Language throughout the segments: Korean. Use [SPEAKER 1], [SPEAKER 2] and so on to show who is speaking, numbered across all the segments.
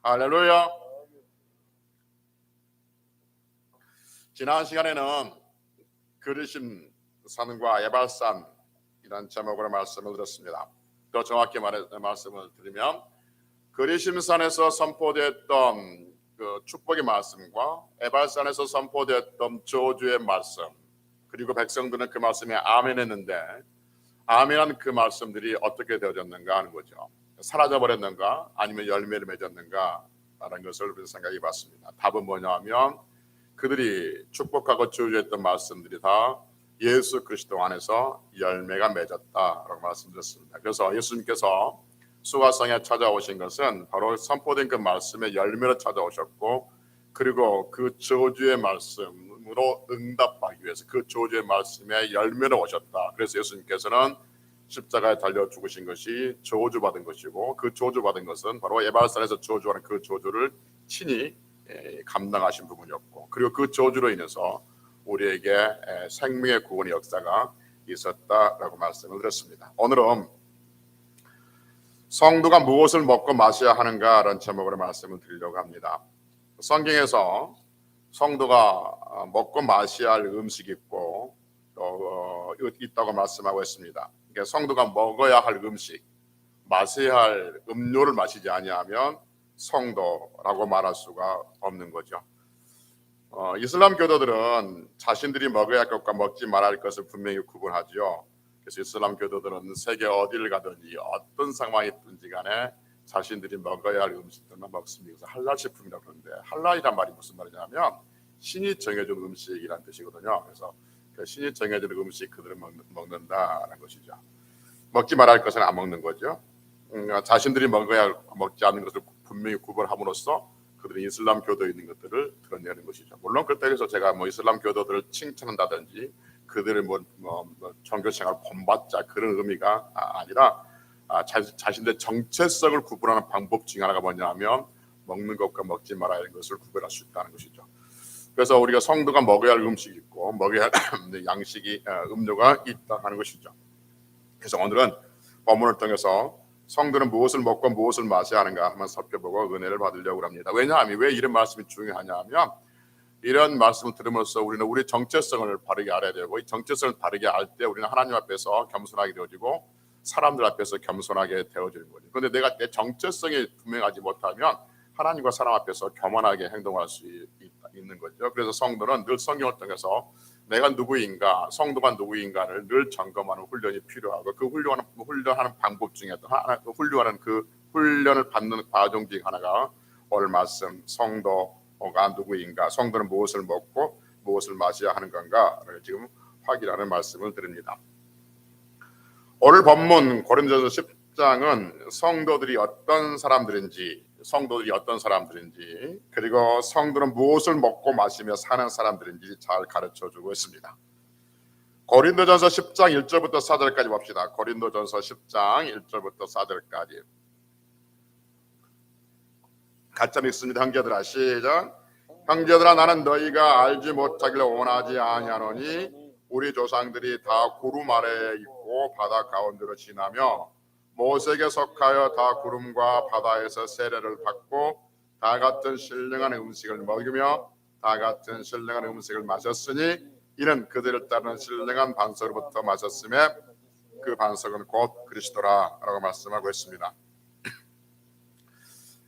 [SPEAKER 1] 할렐루야. 지난 시간에는 그리심 산과 에발산이라는 제목으로 말씀을 드렸습니다. 더 정확히 말씀을 드리면 그리심산에서 선포됐던 그 축복의 말씀과 에발산에서 선포됐던 저주의 말씀, 그리고 백성들은 그 말씀에 아멘했는데 아멘한 그 말씀들이 어떻게 되어졌는가 하는 거죠. 사라져버렸는가 아니면 열매를 맺었는가 라는 것을 우리가 생각해 봤습니다. 답은 뭐냐면 그들이 축복하고 저주했던 말씀들이 다 예수 그리스도 안에서 열매가 맺었다라고 말씀드렸습니다. 그래서 예수님께서 수가성에 찾아오신 것은 바로 선포된 그 말씀의 열매로 찾아오셨고, 그리고 그 저주의 말씀으로 응답하기 위해서 그 저주의 말씀의 열매로 오셨다. 그래서 예수님께서는 십자가에 달려 죽으신 것이 저주받은 것이고, 그 저주받은 것은 바로 에발산에서 저주하는 그 저주를 친히 감당하신 부분이었고, 그리고 그 저주로 인해서 우리에게 생명의 구원의 역사가 있었다라고 말씀을 드렸습니다. 오늘은 성도가 무엇을 먹고 마셔야 하는가라는 제목으로 말씀을 드리려고 합니다. 성경에서 성도가 먹고 마셔야 할 음식이 있고 있다고 말씀하고 있습니다. 그러니까 성도가 먹어야 할 음식, 마셔야 할 음료를 마시지 아니하면 성도라고 말할 수가 없는 거죠. 이슬람 교도들은 자신들이 먹어야 할 것과 먹지 말아야 할 것을 분명히 구분하죠. 그래서 이슬람 교도들은 세계 어디를 가든지 어떤 상황이 있든지 간에 자신들이 먹어야 할 음식들만 먹습니다. 그래서 할랄 식품이라고 그러는데, 할랄이란 말이 무슨 말이냐면 신이 정해준 음식이라는 뜻이거든요. 그래서 그 신이 정해준 음식 그들은 먹는다라는 것이죠. 먹지 말아야 할 것은 안 먹는 거죠. 자신들이 먹지 않는 것을 분명히 구분함으로써 그들이 이슬람 교도에 있는 것들을 드러내는 것이죠. 물론 그렇다고 해서 제가 이슬람 교도들을 칭찬한다든지 그들의 종교생활 본받자 그런 의미가 아니라 자신들의 정체성을 구분하는 방법 중 하나가 뭐냐면 먹는 것과 먹지 말아야 하는 것을 구별할 수 있다는 것이죠. 그래서 우리가 성도가 먹어야 할 음식이 있고 먹어야 할 양식이 음료가 있다 하는 것이죠. 그래서 오늘은 본문을 통해서 성도는 무엇을 먹고 무엇을 마셔야 하는가 한번 살펴보고 은혜를 받으려고 합니다. 왜냐하면 왜 이런 말씀이 중요하냐면 이런 말씀을 들으면서 우리는 우리 정체성을 바르게 알아야 되고, 이 정체성을 바르게 알 때 우리는 하나님 앞에서 겸손하게 되어지고 사람들 앞에서 겸손하게 되어지는 거죠. 그런데 내가 내 정체성이 분명하지 못하면 하나님과 사람 앞에서 겸손하게 행동할 수 있는 거죠. 그래서 성도는 늘 성경을 통해서 내가 누구인가, 성도가 누구인가를 늘 점검하는 훈련이 필요하고, 그 훈련하는 방법 중에 훈련을 받는 과정 중 하나가 오늘 말씀 성도가 누구인가, 성도는 무엇을 먹고 무엇을 마셔야 하는 건가를 지금 확인하는 말씀을 드립니다. 오늘 본문 고린도전서 10장은 성도들이 어떤 사람들인지, 그리고 성도는 무엇을 먹고 마시며 사는 사람들인지 잘 가르쳐주고 있습니다. 고린도전서 10장 1절부터 4절까지 봅시다. 고린도전서 10장 1절부터 4절까지 같이 읽습니다. 형제들아, 시작. 형제들아, 나는 너희가 알지 못하기를 원하지 아니하노니 우리 조상들이 다 구름 아래에 있고 바다 가운데로 지나며 모세에게 속하여 다 구름과 바다에서 세례를 받고 다 같은 신령한 음식을 먹으며 다 같은 신령한 음식을 마셨으니 이는 그들을 따르는 신령한 반석으로부터 마셨음에 그 반석은 곧 그리스도라 라고 말씀하고 있습니다.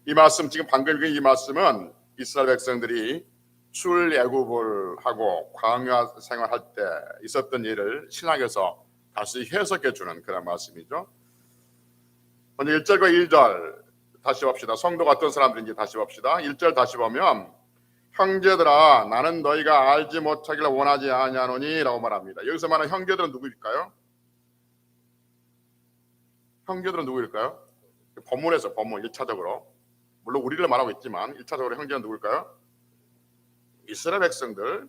[SPEAKER 1] 이 말씀, 지금 방금 읽은 이 말씀은 이스라엘 백성들이 출애굽을 하고 광야 생활할 때 있었던 일을 신학에서 다시 해석해 주는 그런 말씀이죠. 먼저 1절과 1절 다시 봅시다. 성도가 어떤 사람들인지 다시 봅시다. 1절 다시 보면 형제들아, 나는 너희가 알지 못하기를 원하지 아니하노니 라고 말합니다. 여기서 말하는 형제들은 누구일까요? 형제들은 누구일까요? 본문에서 본문 1차적으로, 물론 우리를 말하고 있지만 1차적으로 형제는 누구일까요? 이스라엘 백성들.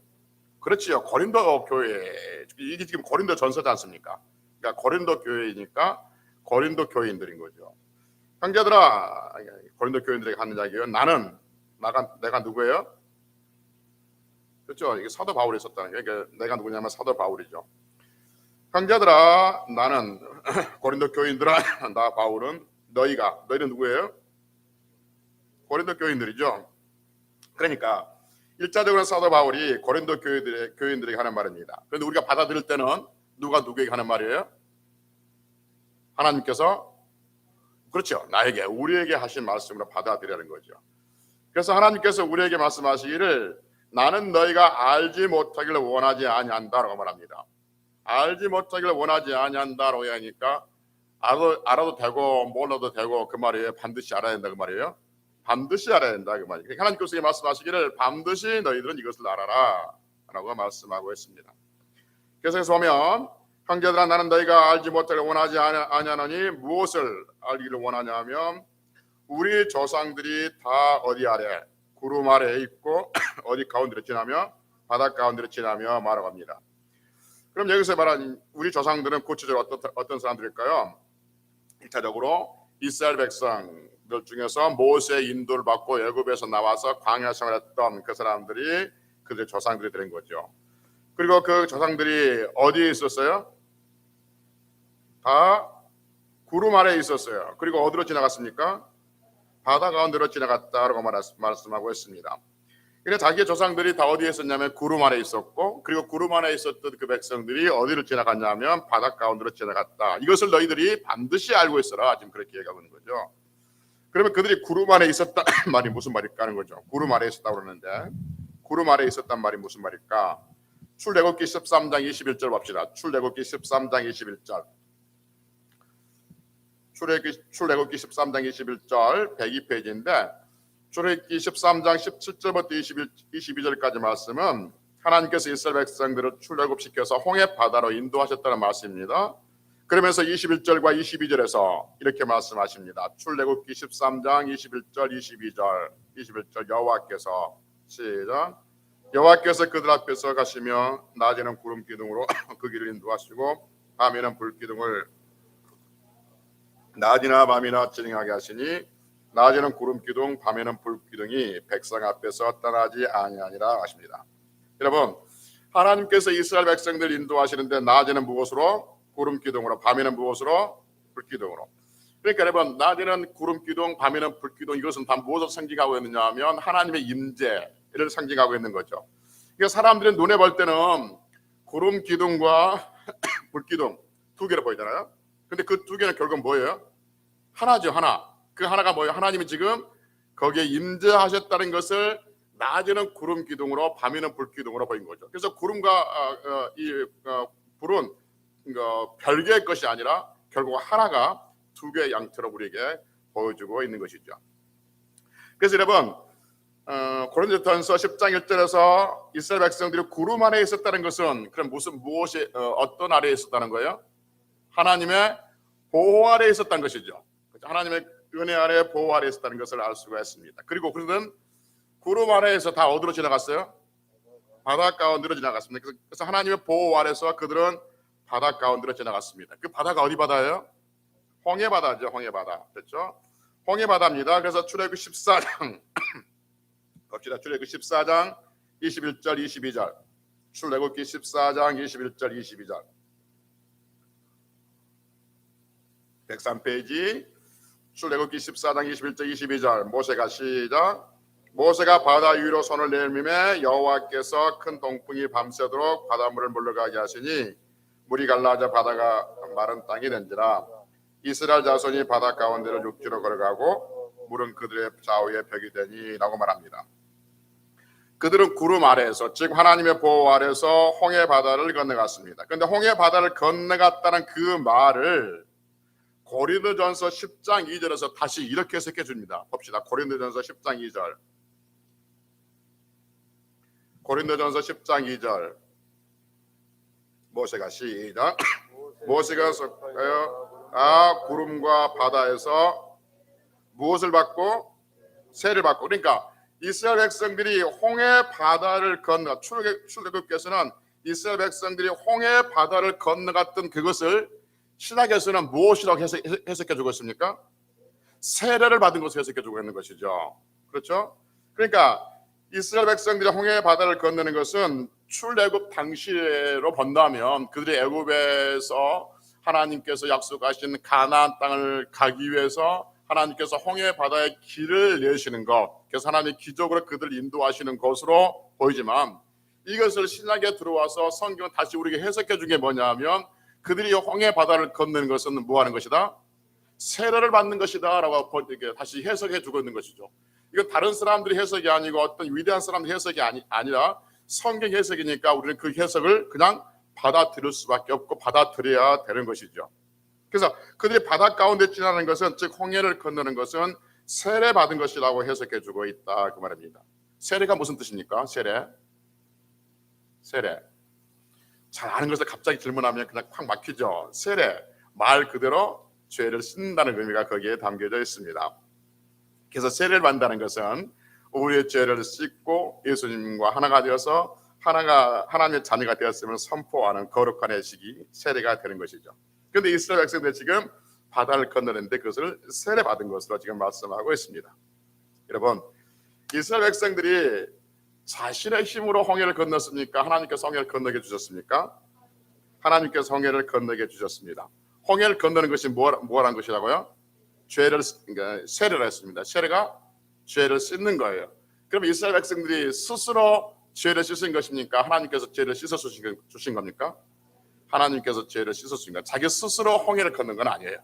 [SPEAKER 1] 그렇지요. 고린도 교회, 이게 지금 고린도 전서지 않습니까? 그러니까 고린도 교회이니까 고린도 교인들인 거죠. 형제들아, 고린도 교인들에게 하는 이야기예요. 내가 누구예요? 그렇죠. 이게 사도 바울이 썼다는 거예요. 그러니까 내가 누구냐면 사도 바울이죠. 형제들아, 나는 고린도 교인들아, 나 바울은 너희는 누구예요? 고린도 교인들이죠. 그러니까 일차적으로 사도 바울이 고린도 교인들에게 하는 말입니다. 그런데 우리가 받아들일 때는 누가 누구에게 하는 말이에요? 하나님께서, 그렇죠, 나에게, 우리에게 하신 말씀으로 받아들이라는 거죠. 그래서 하나님께서 우리에게 말씀하시기를 나는 너희가 알지 못하기를 원하지 아니한다라고 말합니다. 알지 못하기를 원하지 아니한다라고 하니까 알아도 되고 몰라도 되고 그 말이에요. 반드시 알아야 된다 그 말이에요. 반드시 알아야 된다 그 말이에요. 하나님께서 말씀하시기를 반드시 너희들은 이것을 알아라 라고 말씀하고 있습니다. 그래서 보면 형제들아 나는 너희가 알지 못하기를 원하지 아니하노니 무엇을 알기를 원하냐면 우리 조상들이 다 어디 아래 구름 아래에 있고 어디 가운데로 지나며 바다 가운데로 지나며 말합니다. 그럼 여기서 말하는 우리 조상들은 구체적으로 어떤 사람들일까요? 1차적으로 이스라엘 백성들 중에서 모세의 인도를 받고 애굽에서 나와서 광야 생활했던 그 사람들이 그들의 조상들이 되는 거죠. 그리고 그 조상들이 어디에 있었어요? 다 구름 아래에 있었어요. 그리고 어디로 지나갔습니까? 바다 가운데로 지나갔다라고 말씀하고 있습니다. 그런데 자기의 조상들이 다 어디에 있었냐면 구름 아래에 있었고 그리고 구름 아래에 있었던 그 백성들이 어디로 지나갔냐면 바다 가운데로 지나갔다. 이것을 너희들이 반드시 알고 있어라. 지금 그렇게 얘기하고 있는 거죠. 그러면 그들이 구름 아래에 있었다 말이 무슨 말일까 하는 거죠. 구름 아래에 있었다고 그러는데 구름 아래에 있었단 말이 무슨 말일까? 출애굽기 13장 21절 봅시다. 출애굽기 13장 21절. 출애굽기 13장 21절 102페이지인데 출애굽기 13장 17절부터 22절까지 말씀은 하나님께서 이스라엘 백성들을 출애굽시켜서 홍해 바다로 인도하셨다는 말씀입니다. 그러면서 21절과 22절에서 이렇게 말씀하십니다. 출애굽기 13장 21절 22절 여호와께서 시작 여호와께서 그들 앞에서 가시며 낮에는 구름 기둥으로 그 길을 인도하시고 밤에는 불 기둥을 낮이나 밤이나 진행하게 하시니 낮에는 구름 기둥 밤에는 불 기둥이 백성 앞에서 떠나지 아니하니라 하십니다. 여러분 하나님께서 이스라엘 백성들 인도하시는데 낮에는 무엇으로? 구름 기둥으로, 밤에는 무엇으로? 불 기둥으로. 그러니까 여러분 낮에는 구름 기둥 밤에는 불 기둥 이것은 다 무엇을 상징하고 있느냐 하면 하나님의 임재를 상징하고 있는 거죠. 그러니까 사람들이 눈에 볼 때는 구름 기둥과 불 기둥 두 개로 보이잖아요. 근데 그 두 개는 결국 뭐예요? 하나죠, 하나. 그 하나가 뭐예요? 하나님이 지금 거기에 임재하셨다는 것을 낮에는 구름 기둥으로 밤에는 불 기둥으로 보인 거죠. 그래서 구름과 불은 별개의 것이 아니라 결국 하나가 두 개의 양태로 우리에게 보여주고 있는 것이죠. 그래서 여러분 고린도전서 10장 1절에서 이스라엘 백성들이 구름 안에 있었다는 것은 그럼 무엇이 어떤 아래에 있었다는 거예요? 하나님의 보호 아래에 있었다는 것이죠. 하나님의 은혜 아래 보호 아래에 있었다는 것을 알 수가 있습니다. 그리고 그들은 구름 아래에서 다 어디로 지나갔어요? 바다 가운데로 지나갔습니다. 그래서 하나님의 보호 아래서 그들은 바다 가운데로 지나갔습니다. 그 바다가 어디 바다예요? 홍해 바다죠. 홍해 바다. 됐죠? 홍해 바다입니다. 그래서 출애굽 14장 봅시다. 출애굽 14장 21절 22절. 출애굽기 14장 21절 22절. 103페이지 출애굽기 14장 21절 22절 모세가 시작 모세가 바다 위로 손을 내밀매 여호와께서 큰 동풍이 밤새도록 바닷물을 물러가게 하시니 물이 갈라져 바다가 마른 땅이 된지라 이스라엘 자손이 바다 가운데로 육지로 걸어가고 물은 그들의 좌우에 벽이 되니 라고 말합니다. 그들은 구름 아래에서 즉 하나님의 보호 아래에서 홍해 바다를 건너갔습니다. 그런데 홍해 바다를 건너갔다는 그 말을 고린도전서 10장 2절에서 다시 이렇게 해석해 줍니다. 봅시다. 고린도전서 10장 2절. 고린도전서 10장 2절. 모세가 시작. 모세가 구름과 바다에서 무엇을 받고? 세를 받고. 그러니까 이스라엘 백성들이 홍해 바다를 건너 출애굽께서는 이스라엘 백성들이 홍해 바다를 건너갔던 그것을 신학에서는 무엇이라고 해석해 주고 있습니까? 세례를 받은 것을 해석해 주고 있는 것이죠. 그렇죠? 그러니까 이스라엘 백성들이 홍해 바다를 건너는 것은 출애굽 당시로 본다면 그들이 애굽에서 하나님께서 약속하신 가나안 땅을 가기 위해서 하나님께서 홍해 바다의 길을 내시는 것, 그래서 하나님이 기적으로 그들을 인도하시는 것으로 보이지만 이것을 신약에 들어와서 성경은 다시 우리에게 해석해 준 게 뭐냐면 그들이 홍해 바다를 건너는 것은 뭐 하는 것이다? 세례를 받는 것이다 라고 다시 해석해 주고 있는 것이죠. 이건 다른 사람들의 해석이 아니고 어떤 위대한 사람들의 해석이 아니라 성경 해석이니까 우리는 그 해석을 그냥 받아들일 수밖에 없고 받아들여야 되는 것이죠. 그래서 그들이 바다 가운데 지나는 것은, 즉 홍해를 건너는 것은 세례 받은 것이라고 해석해 주고 있다 그 말입니다. 세례가 무슨 뜻입니까? 세례. 잘 아는 것을 갑자기 질문하면 그냥 콱 막히죠. 세례, 말 그대로 죄를 씻는다는 의미가 거기에 담겨져 있습니다. 그래서 세례를 받는다는 것은 우리의 죄를 씻고 예수님과 하나가 되어서 하나님의 자녀가 되었음을 선포하는 거룩한 의식이 세례가 되는 것이죠. 그런데 이스라엘 백성들 지금 바다를 건너는데 그것을 세례 받은 것으로 지금 말씀하고 있습니다. 여러분, 이스라엘 백성들이 자신의 힘으로 홍해를 건넜습니까? 하나님께서 홍해를 건너게 주셨습니까? 하나님께서 홍해를 건너게 주셨습니다. 홍해를 건너는 것이 뭐라는 것이라고요? 그러니까 세례를 했습니다. 세례가 죄를 씻는 거예요. 그럼 이스라엘 백성들이 스스로 죄를 씻은 것입니까? 하나님께서 죄를 씻어 주신 겁니까? 하나님께서 죄를 씻어 주신 것. 자기 스스로 홍해를 건넌 건 아니에요.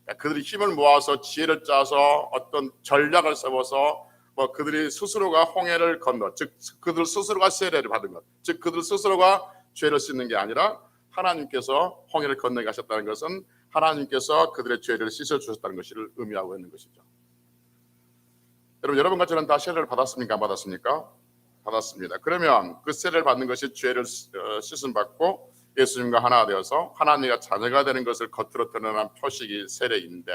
[SPEAKER 1] 그러니까 그들이 힘을 모아서 지혜를 짜서 어떤 전략을 세워서 그들이 스스로가 홍해를 건너, 즉 그들 스스로가 세례를 받은 것, 즉 그들 스스로가 죄를 씻는 게 아니라 하나님께서 홍해를 건너게 하셨다는 것은 하나님께서 그들의 죄를 씻어 주셨다는 것을 의미하고 있는 것이죠. 여러분과 저는 다 세례를 받았습니까? 안 받았습니까? 받았습니다. 그러면 그 세례를 받는 것이 죄를 씻음 받고 예수님과 하나가 되어서 하나님의 자녀가 되는 것을 겉으로 드러난 표식이 세례인데,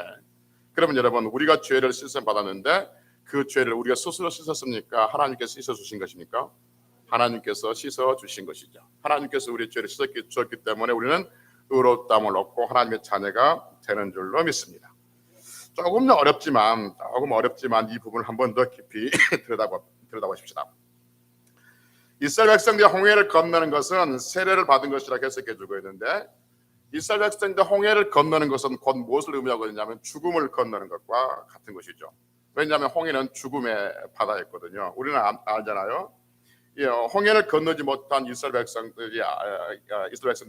[SPEAKER 1] 그러면 여러분, 우리가 죄를 씻음 받았는데 그 죄를 우리가 스스로 씻었습니까? 하나님께서 씻어 주신 것입니까? 하나님께서 씻어 주신 것이죠. 하나님께서 우리의 죄를 씻었기 때문에 우리는 의롭다함을 얻고 하나님의 자녀가 되는 줄로 믿습니다. 조금 어렵지만 이 부분을 한 번 더 깊이 들여다보십시다. 이스라엘 백성들이 홍해를 건너는 것은 세례를 받은 것이라고 해석해주고 있는데, 이스라엘 백성들이 홍해를 건너는 것은 곧 무엇을 의미하고 있냐면 죽음을 건너는 것과 같은 것이죠. 왜냐하면 홍해는 죽음의 바다였거든요. 우리는 알잖아요. 홍해를 건너지 못한 이스라엘 백성들이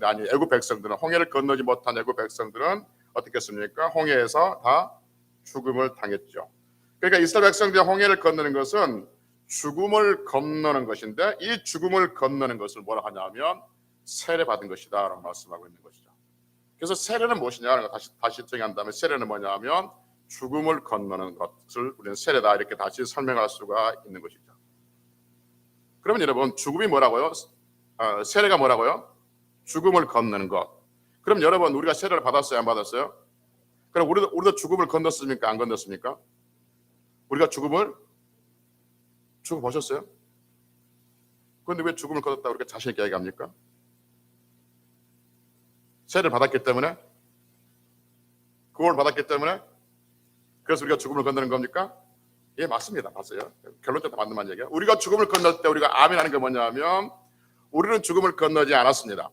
[SPEAKER 1] 아니 애굽 백성들은, 홍해를 건너지 못한 애굽 백성들은 어떻게 했습니까? 홍해에서 다 죽음을 당했죠. 그러니까 이스라엘 백성들이 홍해를 건너는 것은 죽음을 건너는 것인데, 이 죽음을 건너는 것을 뭐라 하냐면 세례 받은 것이다 라고 말씀하고 있는 것이죠. 그래서 세례는 무엇이냐, 다시 정의한다면 세례는 뭐냐면 죽음을 건너는 것을 우리는 세례다 이렇게 다시 설명할 수가 있는 것이죠. 그러면 여러분, 죽음이 뭐라고요? 세례가 뭐라고요? 죽음을 건너는 것. 그럼 여러분, 우리가 세례를 받았어요? 안 받았어요? 그럼 우리도 죽음을 건넜습니까? 안 건넜습니까? 우리가 죽음 보셨어요? 그런데 왜 죽음을 건넜다 그렇게 자신 있게 얘기합니까? 세례를 받았기 때문에? 구원을 받았기 때문에? 그래서 우리가 죽음을 건너는 겁니까? 예, 맞습니다. 맞아요. 결론적으로 맞는 말 얘기예요. 우리가 죽음을 건널 때 우리가 아멘 하는 게 뭐냐면 우리는 죽음을 건너지 않았습니다.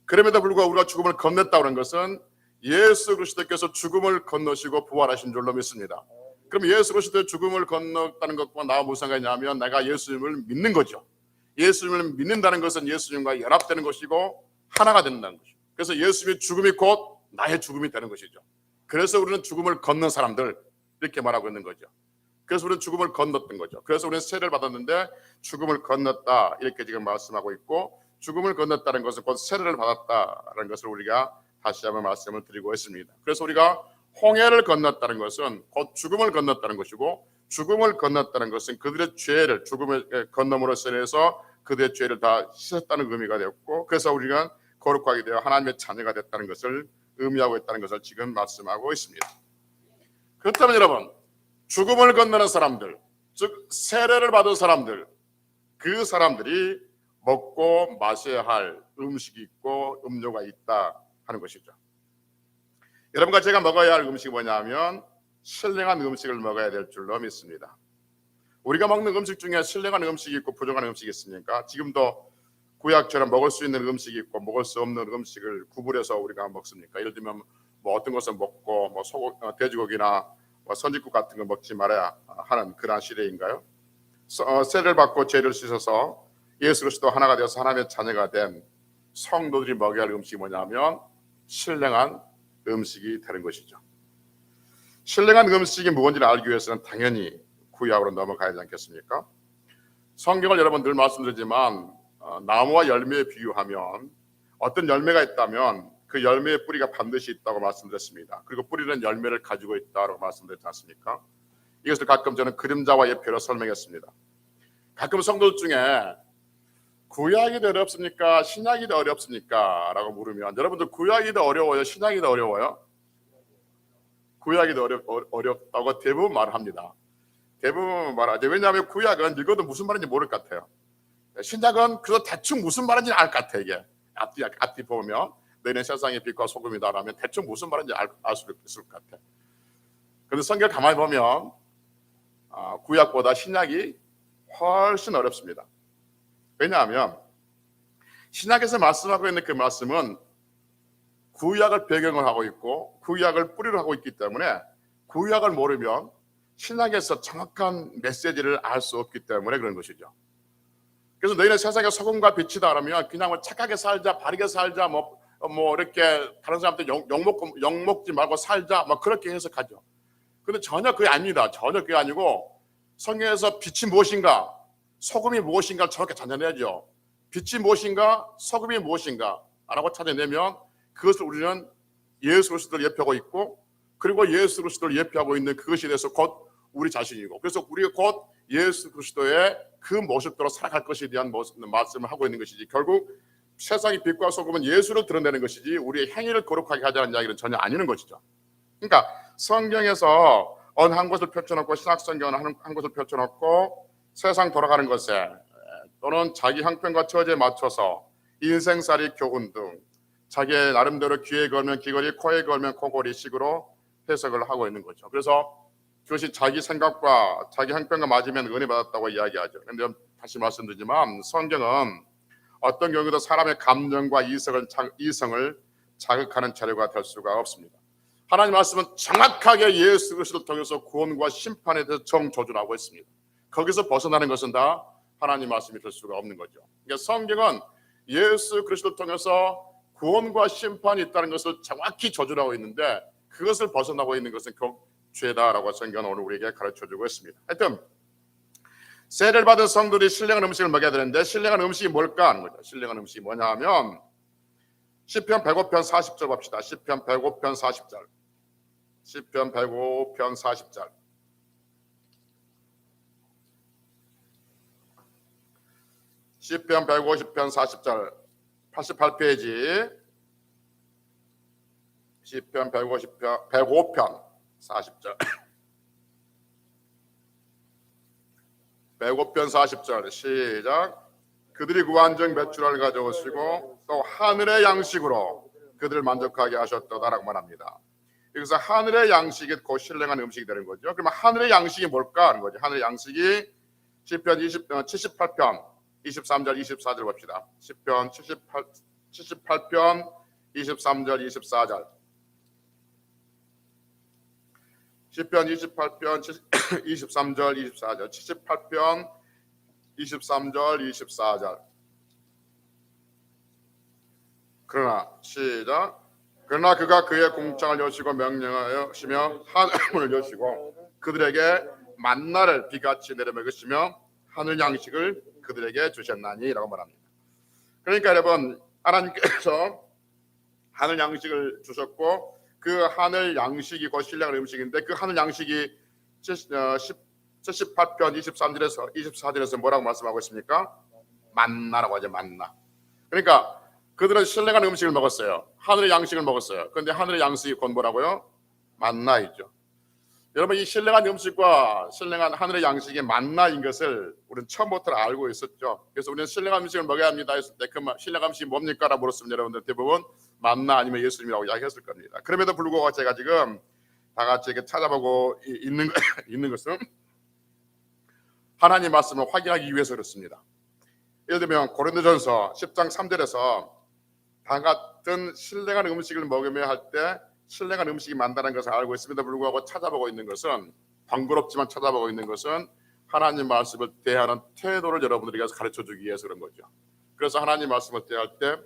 [SPEAKER 1] 그럼에도 불구하고 우리가 죽음을 건넜다고 하는 것은 예수 그리스도께서 죽음을 건너시고 부활하신 줄로 믿습니다. 그럼 예수 그리스도의 죽음을 건넜다는 것과 나와 무슨 상관이냐면 내가 예수님을 믿는 거죠. 예수님을 믿는다는 것은 예수님과 연합되는 것이고 하나가 된다는 것이죠. 그래서 예수님의 죽음이 곧 나의 죽음이 되는 것이죠. 그래서 우리는 죽음을 건넌 사람들 이렇게 말하고 있는 거죠. 그래서 우리는 죽음을 건넜던 거죠. 그래서 우리는 세례를 받았는데 죽음을 건넜다 이렇게 지금 말씀하고 있고, 죽음을 건넜다는 것은 곧 세례를 받았다라는 것을 우리가 다시 한번 말씀을 드리고 있습니다. 그래서 우리가 홍해를 건넜다는 것은 곧 죽음을 건넜다는 것이고, 죽음을 건넜다는 것은 그들의 죄를 죽음을 건너므로써 인해서 그들의 죄를 다 씻었다는 의미가 되었고, 그래서 우리가 거룩하게 되어 하나님의 자녀가 됐다는 것을 의미하고 있다는 것을 지금 말씀하고 있습니다. 그렇다면 여러분, 죽음을 건너는 사람들, 즉 세례를 받은 사람들, 그 사람들이 먹고 마셔야 할 음식이 있고 음료가 있다 하는 것이죠. 여러분과 제가 먹어야 할 음식이 뭐냐면 신령한 음식을 먹어야 될 줄로 믿습니다. 우리가 먹는 음식 중에 신령한 음식이 있고 부정한 음식이 있습니까? 지금도 구약처럼 먹을 수 있는 음식이 있고 먹을 수 없는 음식을 구분해서 우리가 먹습니까? 예를 들면 어떤 것은 먹고 돼지고기나 선짓국 같은 거 먹지 말아야 하는 그러한 시대인가요? 세례를 받고 죄를 씻어서 예수 그리스도 하나가 되어서 하나님의 자녀가 된 성도들이 먹여야 할 음식이 뭐냐면 신령한 음식이 되는 것이죠. 신령한 음식이 무엇인지를 알기 위해서는 당연히 구약으로 넘어가야 하지 않겠습니까? 성경을 여러분 늘 말씀드리지만 나무와 열매에 비유하면 어떤 열매가 있다면 그 열매의 뿌리가 반드시 있다고 말씀드렸습니다. 그리고 뿌리는 열매를 가지고 있다고 말씀드렸지 않습니까? 이것을 가끔 저는 그림자와 예표로 설명했습니다. 가끔 성도들 중에 구약이 더 어렵습니까? 신약이 더 어렵습니까? 라고 물으면 여러분들 구약이 더 어려워요? 신약이 더 어려워요? 구약이 더 어렵다고 대부분 말합니다. 대부분 말하죠. 왜냐하면 구약은 읽어도 무슨 말인지 모를 것 같아요. 신약은 그래서 대충 무슨 말인지 알 것 같아. 이게 앞뒤 보면 너희는 세상의 빛과 소금이다라면 대충 무슨 말인지 알 수 있을 것 같아. 그런데 성경 가만히 보면 구약보다 신약이 훨씬 어렵습니다. 왜냐하면 신약에서 말씀하고 있는 그 말씀은 구약을 배경을 하고 있고 구약을 뿌리로 하고 있기 때문에 구약을 모르면 신약에서 정확한 메시지를 알 수 없기 때문에 그런 것이죠. 그래서 너희는 세상의 소금과 빛이다 그러면 그냥 뭐 착하게 살자, 바르게 살자, 뭐 이렇게 다른 사람한테 욕 먹지 말고 살자, 뭐 그렇게 해석하죠. 근데 전혀 그게 아닙니다. 전혀 그게 아니고 성경에서 빛이 무엇인가, 소금이 무엇인가를 정확히 찾아내죠. 빛이 무엇인가, 소금이 무엇인가 라고 찾아내면 그것을 우리는 예수 그리스도를 예표하고 있고 그리고 예수 그리스도를 예표하고 있는 그것에 대해서 곧 우리 자신이고 그래서 우리가 곧 예수 그리스도의 그 모습대로 살아갈 것에 대한 말씀을 하고 있는 것이지 결국 세상의 빛과 소금은 예수를 드러내는 것이지 우리의 행위를 거룩하게 하자는 이야기는 전혀 아니는 것이죠. 그러니까 성경에서 어느 한 곳을 펼쳐놓고 신학성경은 한 곳을 펼쳐놓고 세상 돌아가는 것에 또는 자기 형편과 처지에 맞춰서 인생살이 교훈 등 자기의 나름대로 귀에 걸면 귀걸이, 코에 걸면 코걸이 식으로 해석을 하고 있는 거죠. 그래서 그것이 자기 생각과 자기 형편과 맞으면 은혜 받았다고 이야기하죠. 그런데 다시 말씀드리지만 성경은 어떤 경우도 사람의 감정과 이성을 자극하는 자료가 될 수가 없습니다. 하나님 말씀은 정확하게 예수 그리스도를 통해서 구원과 심판에 대해서 정조준하고 있습니다. 거기서 벗어나는 것은 다 하나님 말씀이 될 수가 없는 거죠. 그러니까 성경은 예수 그리스도를 통해서 구원과 심판이 있다는 것을 정확히 조준하고 있는데 그것을 벗어나고 있는 것은 죄다라고 성경은 오늘 우리에게 가르쳐주고 있습니다. 하여튼 세례를 받은 성도들이 신령한 음식을 먹여야 되는데 신령한 음식이 뭘까 하는 거죠. 신령한 음식이 뭐냐 하면 시편 105편 40절 봅시다. 시편 105편 40절. 시편 105편 40절. 시편 150편 40절 88페이지 시편 105편 40절 105편 40절 시작. 그들이 구한 적 매출을 가져오시고 또 하늘의 양식으로 그들을 만족하게 하셨도다라고 말합니다. 여기서 하늘의 양식이 곧 신령한 음식이 되는 거죠. 그러면 하늘의 양식이 뭘까 하는 거죠. 하늘의 양식이 시편 78편 23절 24절 봅시다. 시편 78편 23절 24절 시편 28편 23절 24절 78편 23절 24절 그러나 시작. 그러나 그가 그의 공창을 여시고 명령하시며 하늘문을 여시고 그들에게 만나를 비같이 내려 먹으시며 하늘 양식을 그들에게 주셨나니 라고 말합니다. 그러니까 여러분 하나님께서 하늘 양식을 주셨고 그 하늘 양식이 곧 신령한 음식인데 그 하늘 양식이 78편 23절에서 24절에서 뭐라고 말씀하고 있습니까? 만나라고 하죠. 만나. 그러니까 그들은 신령한 음식을 먹었어요. 하늘의 양식을 먹었어요. 그런데 하늘의 양식이 곧 뭐라고요? 만나이죠. 여러분 이 신령한 음식과 신령한 하늘의 양식이 만나인 것을 우리는 처음부터 알고 있었죠. 그래서 우리는 신령한 음식을 먹어야 합니다 했을 때 그 신령한 음식이 뭡니까? 라고 물었으면 여러분들 대부분 만나 아니면 예수님이라고 이야기했을 겁니다. 그럼에도 불구하고 제가 지금 다 같이 이렇게 찾아보고 있는 것은 하나님 말씀을 확인하기 위해서 그렇습니다. 예를 들면 고린도전서 10장 3절에서 다 같은 신령한 음식을 먹으며 할 때 신령한 음식이 많다는 것을 알고 있음에도 불구하고 찾아보고 있는 것은, 번거롭지만 찾아보고 있는 것은 하나님 말씀을 대하는 태도를 여러분들에게 가르쳐 주기 위해서 그런 거죠. 그래서 하나님 말씀을 대할 때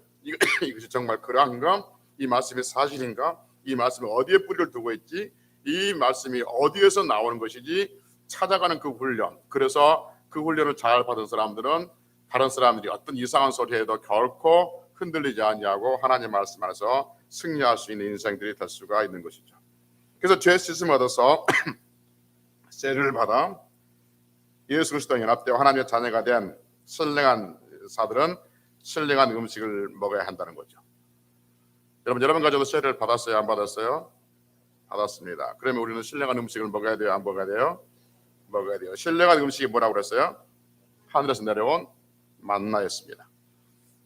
[SPEAKER 1] 이것이 정말 그러한가? 이 말씀이 사실인가? 이 말씀이 어디에 뿌리를 두고 있지? 이 말씀이 어디에서 나오는 것이지? 찾아가는 그 훈련. 그래서 그 훈련을 잘 받은 사람들은 다른 사람들이 어떤 이상한 소리 해도 결코 흔들리지 않냐고 하나님 말씀 안에서 승리할 수 있는 인생들이 될 수가 있는 것이죠. 그래서 죄 씻음을 얻어서 세례를 받아 예수 그리스도와 연합되어 하나님의 자녀가 된 신령한 사들은 신령한 음식을 먹어야 한다는 거죠. 여러분 가정도 세례를 받았어요? 안 받았어요? 받았습니다. 그러면 우리는 신령한 음식을 먹어야 돼요? 안 먹어야 돼요? 먹어야 돼요. 신령한 음식이 뭐라고 그랬어요? 하늘에서 내려온 만나였습니다.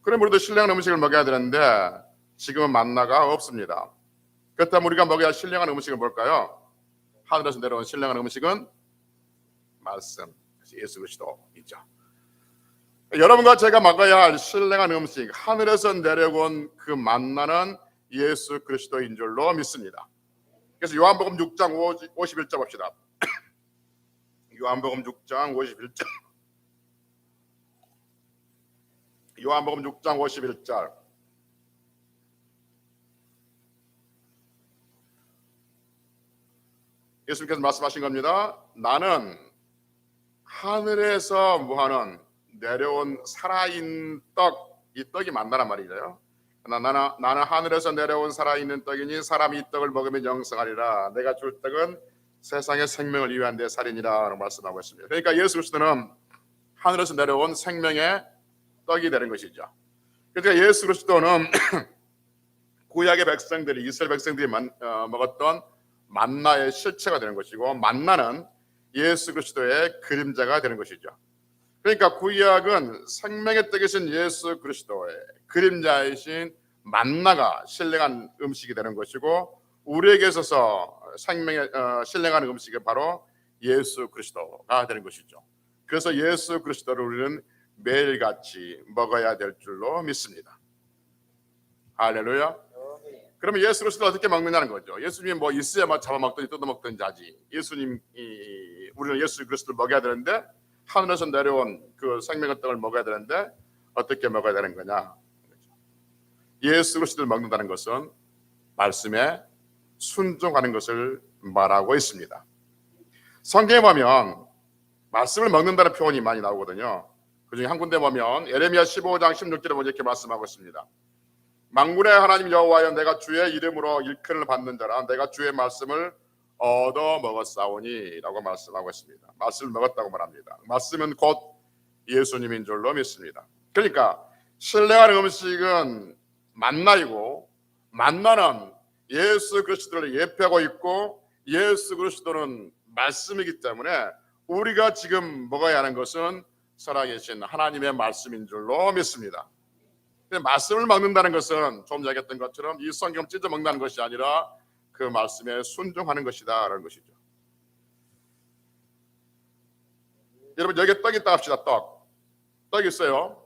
[SPEAKER 1] 그럼 우리도 신령한 음식을 먹어야 되는데 지금은 만나가 없습니다. 그렇다면 우리가 먹어야 할 신령한 음식은 뭘까요? 하늘에서 내려온 신령한 음식은 말씀, 예수 그리스도이죠. 여러분과 제가 먹어야 할 신령한 음식, 하늘에서 내려온 그 만나는 예수 그리스도인 줄로 믿습니다. 그래서 요한복음 6장 51절 봅시다. 요한복음 6장 51절. 요한복음 6장 51절. 예수님께서 말씀하신 겁니다. 나는 하늘에서 뭐하는 내려온 살아있는 떡, 이 떡이 만나란 말이에요. 나는 하늘에서 내려온 살아있는 떡이니 사람이 이 떡을 먹으면 영생하리라. 내가 줄 떡은 세상의 생명을 위한 내 살이니라 말씀하고 있습니다. 그러니까 예수 그리스도는 하늘에서 내려온 생명의 떡이 되는 것이죠. 그러니까 예수 그리스도는 구약의 백성들이, 이스라엘 백성들이 먹었던 만나의 실체가 되는 것이고, 만나는 예수 그리스도의 그림자가 되는 것이죠. 그러니까 구약은 생명의 떡이신 예수 그리스도의 그림자이신 만나가 신령한 음식이 되는 것이고, 우리에게 있어서 생명의 신령한 음식이 바로 예수 그리스도가 되는 것이죠. 그래서 예수 그리스도를 우리는 매일같이 먹어야 될 줄로 믿습니다. 할렐루야. 그러면 예수 그리스도를 어떻게 먹느냐는 거죠. 예수님이 뭐 있어야만 잡아먹든지 뜯어먹든지 하지. 우리는 예수 그리스도를 먹어야 되는데, 하늘에서 내려온 그 생명의 떡을 먹어야 되는데 어떻게 먹어야 되는 거냐. 예수 그리스도를 먹는다는 것은 말씀에 순종하는 것을 말하고 있습니다. 성경에 보면 말씀을 먹는다는 표현이 많이 나오거든요. 그중에 한 군데 보면 예레미야 15장 16절에 보면 이렇게 말씀하고 있습니다. 만군의 하나님 여호와여, 내가 주의 이름으로 일컬음을 받는 자라 내가 주의 말씀을 얻어 먹었사오니 라고 말씀하고 있습니다. 말씀을 먹었다고 말합니다. 말씀은 곧 예수님인 줄로 믿습니다. 그러니까 신령한 음식은 만나이고, 만나는 예수 그리스도를 예표하고 있고, 예수 그리스도는 말씀이기 때문에 우리가 지금 먹어야 하는 것은 살아계신 하나님의 말씀인 줄로 믿습니다. 말씀을 먹는다는 것은 좀 얘기했던 것처럼 이 성경을 찢어 먹는다는 것이 아니라 그 말씀에 순종하는 것이다 라는 것이죠. 여러분, 여기에 떡이 있다 합시다. 떡 있어요.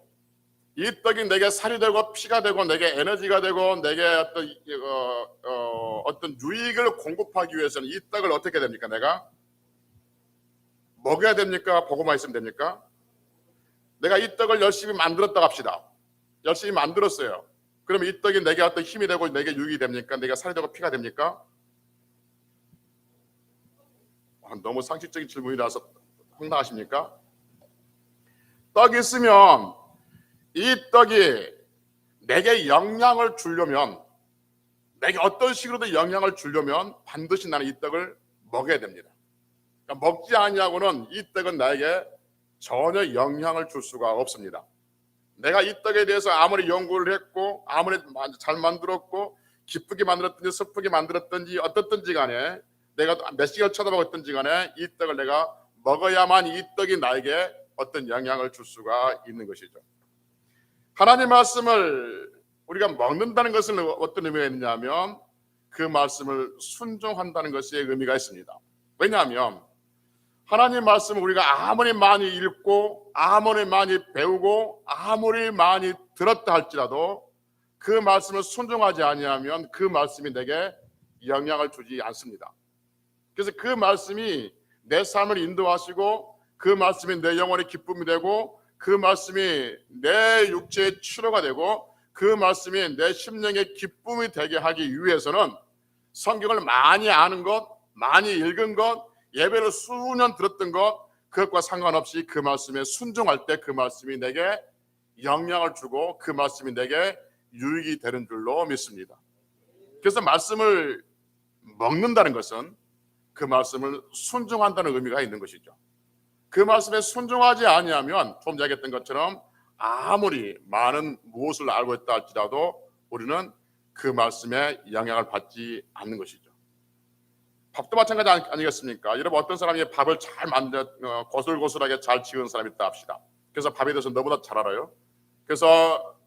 [SPEAKER 1] 이 떡이 내게 살이 되고 피가 되고 내게 에너지가 되고 내게 어떤 유익을 공급하기 위해서는 이 떡을 어떻게 됩니까? 내가 먹어야 됩니까? 보고만 있으면 됩니까? 내가 이 떡을 열심히 만들었다 합시다. 열심히 만들었어요. 그러면 이 떡이 내게 어떤 힘이 되고 내게 유익이 됩니까? 내게 살이 되고 피가 됩니까? 너무 상식적인 질문이라서 황당하십니까? 떡이 있으면 이 떡이 내게 영향을 주려면, 내게 어떤 식으로든 영향을 주려면 반드시 나는 이 떡을 먹어야 됩니다. 그러니까 먹지 않냐고는 이 떡은 나에게 전혀 영향을 줄 수가 없습니다. 내가 이 떡에 대해서 아무리 연구를 했고 아무리 잘 만들었고 기쁘게 만들었든지 슬프게 만들었든지 어떻든지 간에 내가 몇 시간 쳐다보고 있든지 간에 이 떡을 내가 먹어야만 이 떡이 나에게 어떤 영향을 줄 수가 있는 것이죠. 하나님 말씀을 우리가 먹는다는 것은 어떤 의미가 있느냐면 그 말씀을 순종한다는 것이 의미가 있습니다. 왜냐하면 하나님 말씀을 우리가 아무리 많이 읽고 아무리 많이 배우고 아무리 많이 들었다 할지라도 그 말씀을 순종하지 아니하면 그 말씀이 내게 영향을 주지 않습니다. 그래서 그 말씀이 내 삶을 인도하시고 그 말씀이 내 영혼의 기쁨이 되고 그 말씀이 내 육체의 치료가 되고 그 말씀이 내 심령의 기쁨이 되게 하기 위해서는 성경을 많이 아는 것, 많이 읽은 것, 예배를 수년 들었던 것, 그것과 상관없이 그 말씀에 순종할 때 그 말씀이 내게 영향을 주고 그 말씀이 내게 유익이 되는 줄로 믿습니다. 그래서 말씀을 먹는다는 것은 그 말씀을 순종한다는 의미가 있는 것이죠. 그 말씀에 순종하지 아니하면 좀 전에 얘기했던 것처럼 아무리 많은 무엇을 알고 있다 할지라도 우리는 그 말씀에 영향을 받지 않는 것이죠. 밥도 마찬가지 아니겠습니까? 여러분 어떤 사람이 밥을 잘 만들어 고슬고슬하게 잘 지은 사람이 있다 합시다. 그래서 밥에 대해서 너보다 잘 알아요. 그래서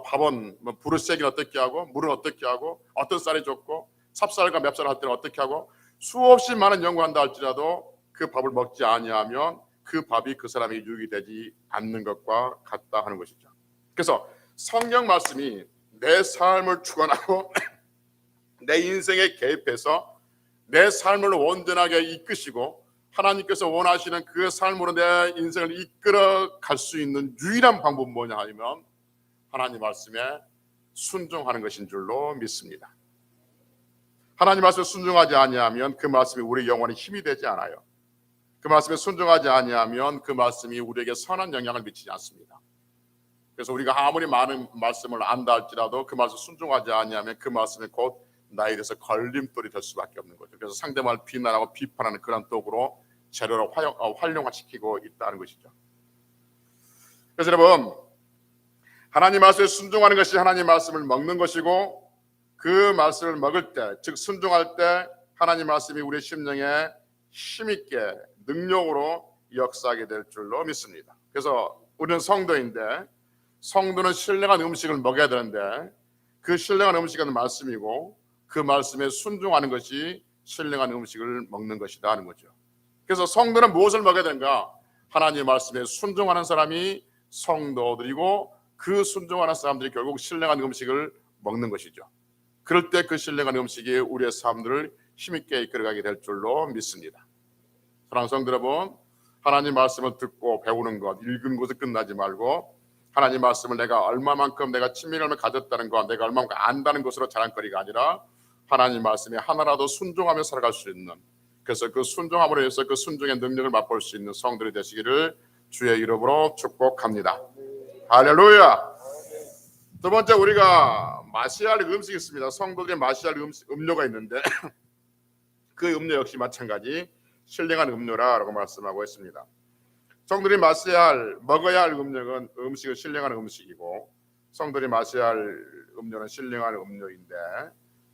[SPEAKER 1] 밥은 뭐 부르스기는 어떻게 하고 물은 어떻게 하고 어떤 쌀이 좋고 찹쌀과 맵쌀을 할 때는 어떻게 하고 수없이 많은 연구한다 할지라도 그 밥을 먹지 아니하면 그 밥이 그 사람에게 유익이 되지 않는 것과 같다 하는 것이죠. 그래서 성경 말씀이 내 삶을 주관하고 내 인생에 개입해서 내 삶을 온전하게 이끄시고 하나님께서 원하시는 그 삶으로 내 인생을 이끌어 갈 수 있는 유일한 방법은 뭐냐 하면 하나님 말씀에 순종하는 것인 줄로 믿습니다. 하나님 말씀에 순종하지 아니하면 그 말씀이 우리 영혼에 힘이 되지 않아요. 그 말씀에 순종하지 아니하면 그 말씀이 우리에게 선한 영향을 미치지 않습니다. 그래서 우리가 아무리 많은 말씀을 안다 할지라도 그 말씀 순종하지 아니하면 그 말씀이 곧 나에 대해서 걸림돌이 될 수밖에 없는 거죠. 그래서 상대방을 비난하고 비판하는 그런 도구로 재료로 활용시키고 있다는 것이죠. 그래서 여러분 하나님 말씀에 순종하는 것이 하나님 말씀을 먹는 것이고 그 말씀을 먹을 때, 즉 순종할 때 하나님 말씀이 우리 심령에 힘있게 능력으로 역사하게 될 줄로 믿습니다. 그래서 우리는 성도인데 성도는 신령한 음식을 먹어야 되는데 그 신령한 음식은 말씀이고 그 말씀에 순종하는 것이 신령한 음식을 먹는 것이다 하는 거죠. 그래서 성도는 무엇을 먹어야 되는가? 하나님 말씀에 순종하는 사람이 성도들이고 그 순종하는 사람들이 결국 신령한 음식을 먹는 것이죠. 그럴 때 그 신령한 음식이 우리의 삶들을 힘있게 이끌어가게 될 줄로 믿습니다. 사랑하는 성도 여러분, 하나님 말씀을 듣고 배우는 것, 읽은 것에 끝나지 말고 하나님 말씀을 내가 얼마만큼 내가 친밀함을 가졌다는 것, 내가 얼마만큼 안다는 것으로 자랑거리가 아니라 하나님 말씀에 하나라도 순종하며 살아갈 수 있는, 그래서 그 순종함으로 해서 그 순종의 능력을 맛볼 수 있는 성들이 되시기를 주의 이름으로 축복합니다. 할렐루야. 두 번째, 우리가 마셔야 할 음식이 있습니다. 성도들이 마셔야 할 음료가 있는데 그 음료 역시 마찬가지 신령한 음료라고 말씀하고 있습니다. 성도들이 먹어야 할 음식은 신령한 음식이고 성도들이 마셔야 할 음료는 신령한 음료인데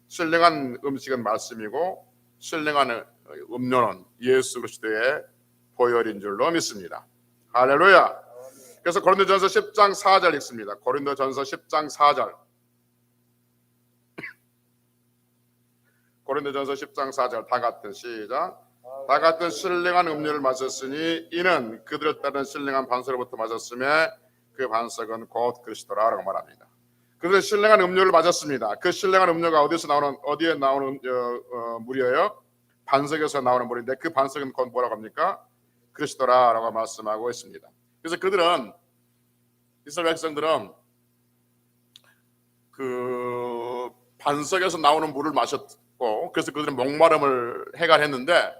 [SPEAKER 1] 신령한 음식은 말씀이고 신령한 음료는 예수 그리스도의 보혈인 줄로 믿습니다. 할렐루야. 그래서 고린도전서 10장 4절 읽습니다. 고린도전서 10장 4절. 고린도전서 10장 4절 다 같은 시작. 다 같은 신령한 음료를 마셨으니 이는 그들을 따르는 신령한 반석으로부터 마셨음에 그 반석은 곧 그리스도라라고 말합니다. 그들은 신령한 음료를 마셨습니다. 그 신령한 음료가 어디에 나오는 물이에요? 반석에서 나오는 물인데 그 반석은 곧 뭐라고 합니까? 그리스도라라고 말씀하고 있습니다. 그래서 그들은 이스라엘 백성들은 그 반석에서 나오는 물을 마셨고 그래서 그들은 목마름을 해결했는데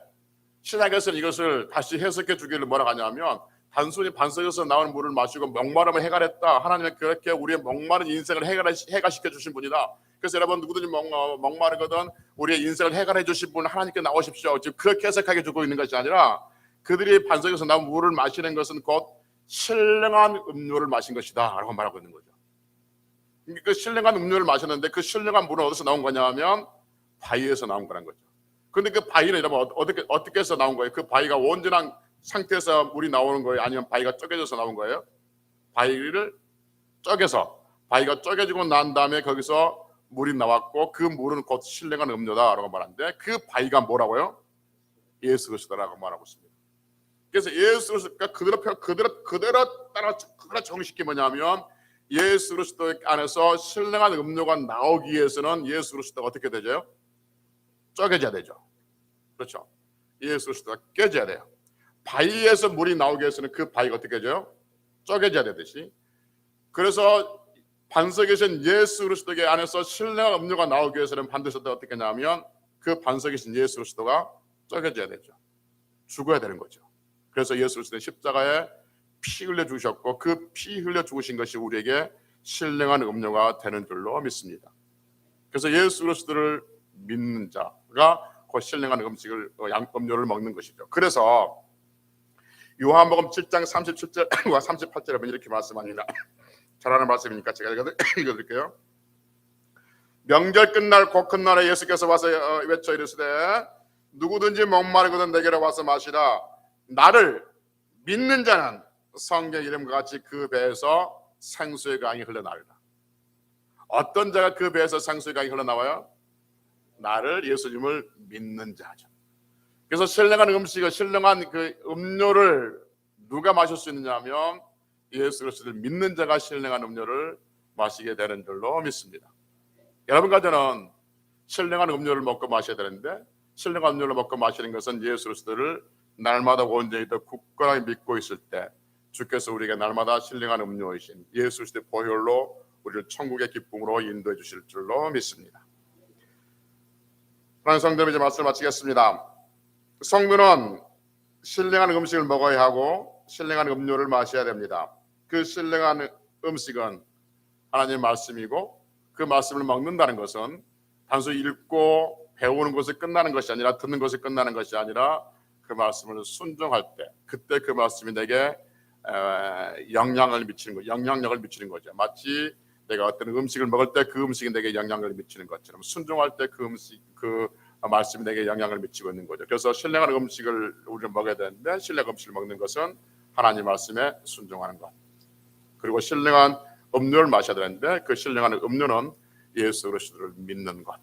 [SPEAKER 1] 신약에서는 이것을 다시 해석해 주기를 뭐라고 하냐면 단순히 반석에서 나오는 물을 마시고 목마름을 해결했다. 하나님은 그렇게 우리의 목마른 인생을 해결시켜 주신 분이다. 그래서 여러분 누구든지 목마르거든 우리의 인생을 해결해 주신 분 하나님께 나오십시오. 지금 그렇게 해석하게 주고 있는 것이 아니라 그들이 반석에서 나온 물을 마시는 것은 곧 신령한 음료를 마신 것이다 라고 말하고 있는 거죠. 그 신령한 음료를 마셨는데 그 신령한 물은 어디서 나온 거냐면 바위에서 나온 거란 거죠. 그런데 그 바위는 여러분 어떻게 해서 나온 거예요? 그 바위가 온전한 상태에서 물이 나오는 거예요? 아니면 바위가 쪼개져서 나온 거예요? 바위를 쪼개서 바위가 쪼개지고 난 다음에 거기서 물이 나왔고 그 물은 곧 신령한 음료다라고 말하는데 그 바위가 뭐라고요? 예수 그리스도라고 말하고 있습니다. 그래서 예수 그리스도가 그대로 따라 정식이 뭐냐면 예수 그리스도 안에서 신령한 음료가 나오기 위해서는 예수 그리스도가 어떻게 되죠? 쪼개져야 되죠. 그렇죠. 예수 그리스도가 깨져야 돼요. 바위에서 물이 나오기 위해서는 그 바위가 어떻게 해져요? 쪼개져야 되듯이. 그래서 반석에 계신 예수 그리스도의 안에서 신령한 음료가 나오기 위해서는 반드시 어떻게 하냐면 그 반석에 계신 예수 그리스도가 쪼개져야 되죠. 죽어야 되는 거죠. 그래서 예수 그리스도는 십자가에 피 흘려 주셨고 그 피 흘려 죽으신 것이 우리에게 신령한 음료가 되는 줄로 믿습니다. 그래서 예수 그리스도를 믿는 자가 그 신령한 음료를 먹는 것이죠. 그래서 요한복음 7장 37절과 38절에 보면 이렇게 말씀합니다. 잘 아는 말씀이니까 제가 읽어드릴게요. 명절 끝날 곧 큰 날에 예수께서 와서 외쳐 이르시되 누구든지 목마르거든 내게로 와서 마시라. 나를 믿는 자는 성경 이름과 같이 그 배에서 생수의 강이 흘러나오리라. 어떤 자가 그 배에서 생수의 강이 흘러나와요? 나를 예수님을 믿는 자죠. 그래서 신령한 음식을 신령한 그 음료를 누가 마실 수 있느냐면 예수 그리스도를 믿는 자가 신령한 음료를 마시게 되는 줄로 믿습니다. 여러분과 저는 신령한 음료를 먹고 마셔야 되는데 신령한 음료를 먹고 마시는 것은 예수 그리스도를 날마다 온전히 더 굳건하게 믿고 있을 때 주께서 우리에게 날마다 신령한 음료이신 예수 그리스도의 보혈로 우리를 천국의 기쁨으로 인도해 주실 줄로 믿습니다. 하나님 성도님, 이제 말씀을 마치겠습니다. 성도는 신령한 음식을 먹어야 하고 신령한 음료를 마셔야 됩니다. 그 신령한 음식은 하나님의 말씀이고 그 말씀을 먹는다는 것은 단순히 읽고 배우는 것에 끝나는 것이 아니라 듣는 것에 끝나는 것이 아니라 그 말씀을 순종할 때 그때 그 말씀이 내게 영향력을 미치는 거죠. 마치 내가 어떤 음식을 먹을 때 그 음식이 내게 영향을 미치는 것처럼 순종할 때 그 말씀이 내게 영향을 미치고 있는 거죠. 그래서 신령한 음식을 우리는 먹어야 되는데 신령한 음식을 먹는 것은 하나님 말씀에 순종하는 것. 그리고 신령한 음료를 마셔야 되는데 그 신령한 음료는 예수 그리스도를 믿는 것.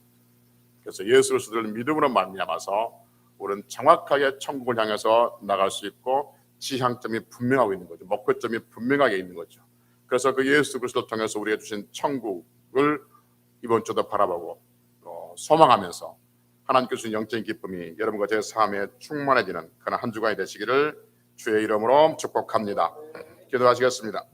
[SPEAKER 1] 그래서 예수 그리스도를 믿음으로 말미암아서 우리는 정확하게 천국을 향해서 나갈 수 있고 지향점이 분명하고 있는 거죠. 목표점이 분명하게 있는 거죠. 그래서 그 예수 그리스도를 통해서 우리가 주신 천국을 이번 주도 바라보고 소망하면서 하나님께서 주신 영적인 기쁨이 여러분과 제 삶에 충만해지는 그런 한 주간이 되시기를 주의 이름으로 축복합니다. 기도하시겠습니다.